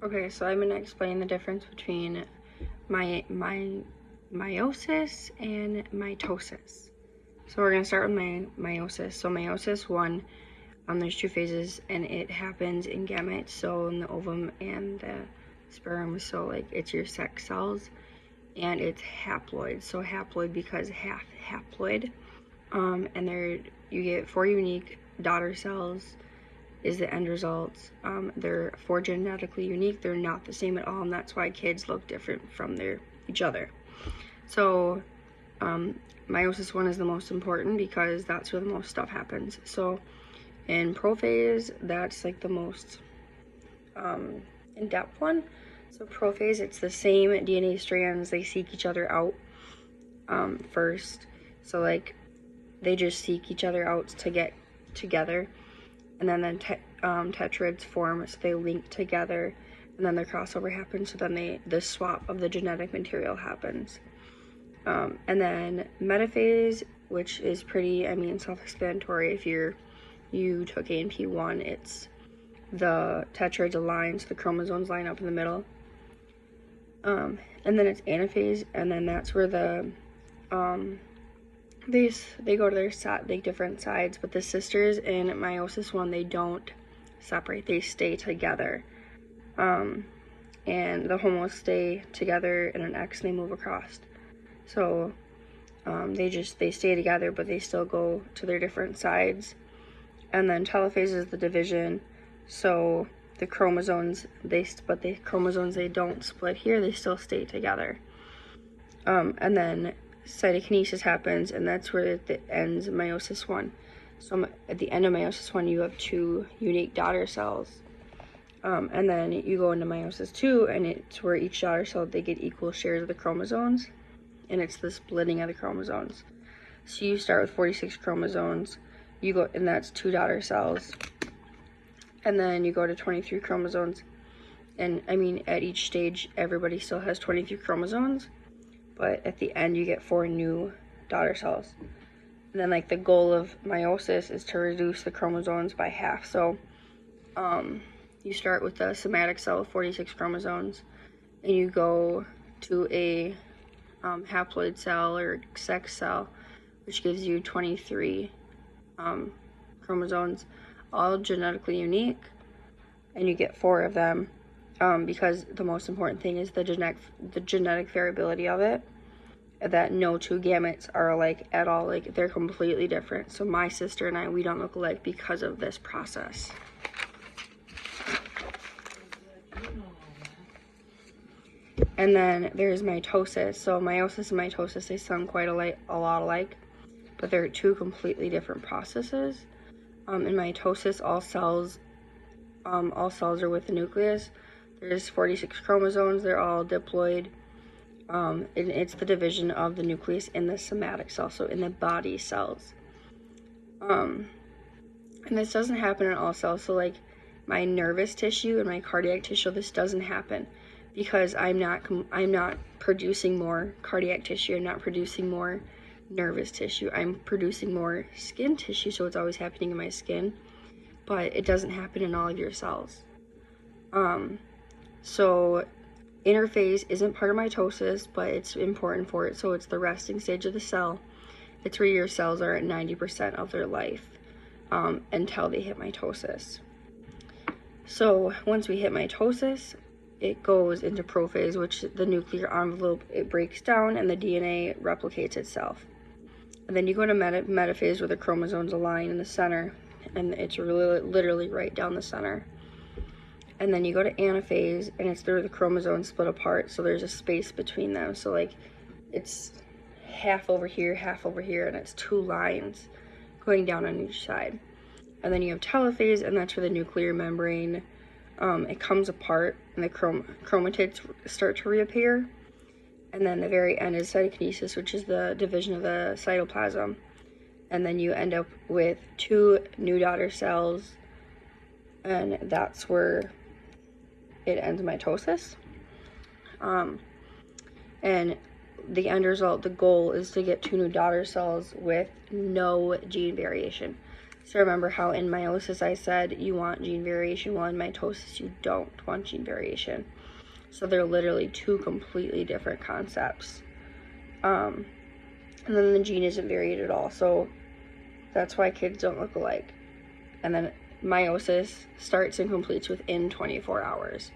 Okay, so I'm gonna explain the difference between my meiosis and mitosis. So we're gonna start with meiosis. So meiosis 1, there's 2 phases, and it happens in gametes, so in the ovum and the sperm. So like it's your sex cells, and it's haploid. So haploid because half haploid, and you get 4 unique daughter cells is the end result. They're 4 genetically unique. They're not the same at all, and that's why kids look different from each other. So meiosis 1 is the most important because that's where the most stuff happens. So in prophase, that's like the most in-depth one. So prophase, it's the same DNA strands. They seek each other out first. So like they just seek each other out to get together, and then tetrads form, so they link together, and then the crossover happens, so then the swap of the genetic material happens. And then metaphase, which is pretty, self-explanatory. If you took A&P1, it's the tetrads align, so the chromosomes line up in the middle. And then it's anaphase, and then that's where they go to their different sides, but the sisters in meiosis 1, they don't separate, they stay together. And the homos stay together in an X and they move across. So they stay together, but they still go to their different sides. And then telophase is the division. So the chromosomes, they don't split here, they still stay together. And then cytokinesis happens, and that's where it ends meiosis 1. So at the end of meiosis 1, you have 2 unique daughter cells. And then you go into meiosis 2, and it's where each daughter cell, they get equal shares of the chromosomes, and it's the splitting of the chromosomes. So you start with 46 chromosomes, and that's 2 daughter cells, and then you go to 23 chromosomes, and at each stage, everybody still has 23 chromosomes, but at the end, you get 4 new daughter cells. And then, like, the goal of meiosis is to reduce the chromosomes by half. So, you start with a somatic cell of 46 chromosomes, and you go to a haploid cell or sex cell, which gives you 23 chromosomes, all genetically unique, and you get 4 of them, because the most important thing is the genetic variability of it, that no 2 gametes are alike at all. Like, they're completely different. So my sister and I, we don't look alike because of this process. And then there's mitosis. So meiosis and mitosis, they sound quite a lot alike, but they're 2 completely different processes. In mitosis, all cells are with the nucleus. There's 46 chromosomes. They're all diploid. And it's the division of the nucleus in the somatic cell, so in the body cells. And this doesn't happen in all cells. So like my nervous tissue and my cardiac tissue, this doesn't happen because I'm not producing more cardiac tissue. I'm not producing more nervous tissue. I'm producing more skin tissue, so it's always happening in my skin, but it doesn't happen in all of your cells. So interphase isn't part of mitosis, but it's important for it. So it's the resting stage of the cell. It's where your cells are at 90% of their life until they hit mitosis. So once we hit mitosis, it goes into prophase, which the nuclear envelope, it breaks down and the DNA replicates itself. And then you go to metaphase, where the chromosomes align in the center, and it's really literally right down the center. And then you go to anaphase, and it's where the chromosomes split apart, so there's a space between them. So like it's half over here, and it's 2 lines going down on each side. And then you have telophase, and that's where the nuclear membrane, it comes apart, and the chromatids start to reappear. And then the very end is cytokinesis, which is the division of the cytoplasm. And then you end up with 2 new daughter cells, and that's where it ends mitosis. And the end result, the goal is to get 2 new daughter cells with no gene variation. So remember how in meiosis I said you want gene variation? Well, in mitosis you don't want gene variation. So they're literally two completely different concepts. And then the gene isn't varied at all. So that's why kids don't look alike. And then meiosis starts and completes within 24 hours.